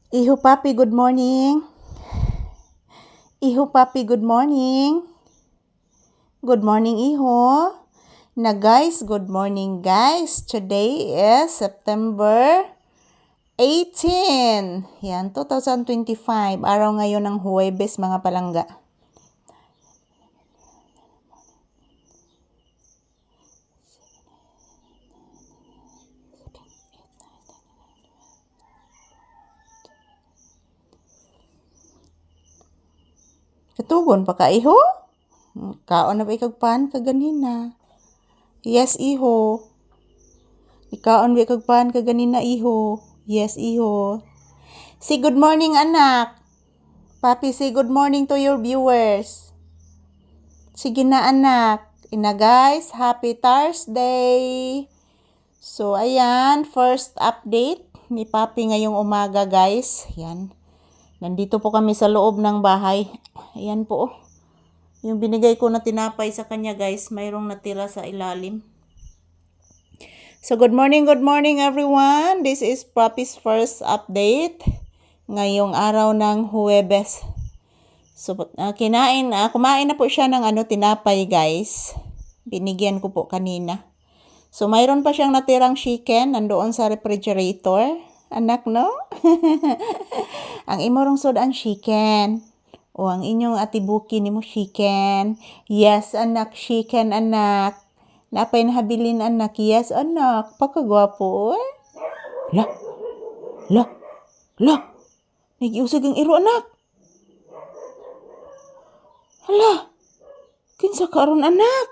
Iho Papi, good morning. Iho Papi, good morning. Good morning, Iho. Na guys, good morning guys. Today is September 18. Yan, 2025. Araw ngayon ng Huwebes, mga palangga. Katugon pa ka, Iho? Kaon na ba ikagpan kaganina? Yes, Iho. Ikaon ba ikagpan kaganina, Iho? Yes, Iho. Say good morning, anak. Papi, say good morning to your viewers. Sige na, anak. Ina guys, happy Thursday. So, ayan, first update ni Papi ngayong umaga, guys. Yan. Nandito po kami sa loob ng bahay. Ayan po. Yung binigay ko na tinapay sa kanya, guys, mayroong natira sa ilalim. So, good morning everyone. This is Papi's first update ngayong araw ng Huwebes. So, kumain na po siya ng tinapay, guys. Binigyan ko po kanina. So, mayroon pa siyang natirang chicken nandoon sa refrigerator. Anak, no? Ang imorong sod ang chicken. O, ang inyong atibuki ni mo chicken. Yes, anak, chicken, anak. Napay nahabilin, anak. Yes, anak. Pagkagwapo, eh. La. Nagiusag ang iro, anak. Hala. Kinsa karon, anak?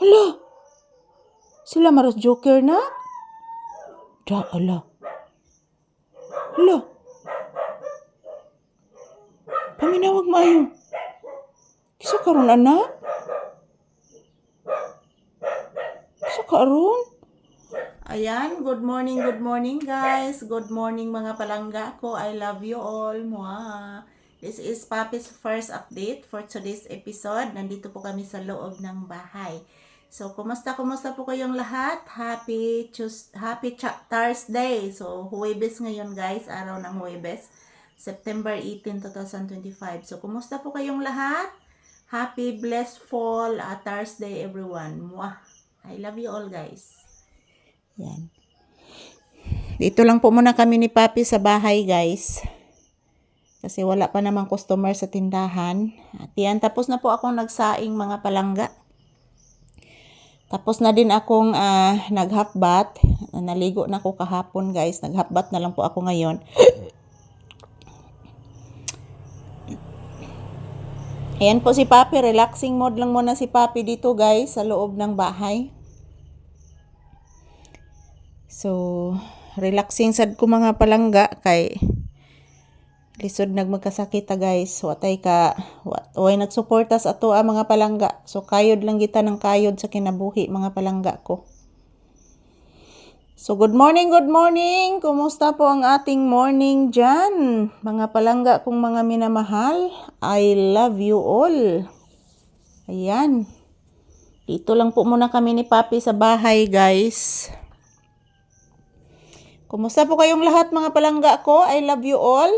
Hala. Sila maras joker na? Hala. Paminawag maayo. Kisa karon, anak? Kisa karon? Ayan, good morning guys. Good morning mga palangga ko. I love you all. Mwah. This is Papi's first update for today's episode. Nandito po kami sa loob ng bahay. So, kumusta po kayong lahat? Happy Thursday. So, Huwebes ngayon guys, araw ng Huwebes, September 18, 2025. So, kumusta po kayong lahat? Happy blessful Thursday everyone. Mwah. I love you all guys. Yan. Dito lang po muna kami ni Papi sa bahay guys. Kasi wala pa namang customer sa tindahan. At yan, tapos na po akong nagsaing mga palangga. Tapos na din akong nag-half bath. Naligo na ako kahapon guys. Nag-half bath na lang po ako ngayon. Ayan po si Papi. Relaxing mode lang muna si Papi dito guys sa loob ng bahay. So, relaxing sad ko mga palangga kay lisod nagmagkasakit guys. Way nagsuporta sa ato mga palangga. So kayod lang kita ng kayod sa kinabuhi mga palangga ko. So good morning. Kumusta po ang ating morning dyan? Mga palangga kong mga minamahal. I love you all. Ayan. Dito lang po muna kami ni Papi sa bahay guys. Kumusta po kayong lahat mga palangga ko? I love you all.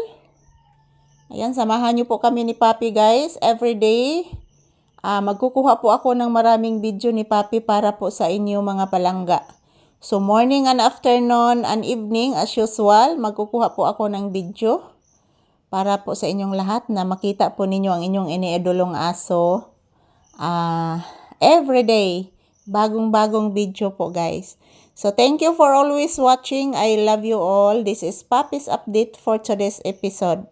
Ayan, samahan nyo po kami ni Papi guys. Every day, magkukuha po ako ng maraming video ni Papi para po sa inyo mga palangga. So, morning and afternoon and evening as usual, magkukuha po ako ng video para po sa inyong lahat na makita po ninyo ang inyong iniidolong aso. Every day, bagong video po guys. So, thank you for always watching. I love you all. This is Papi's update for today's episode.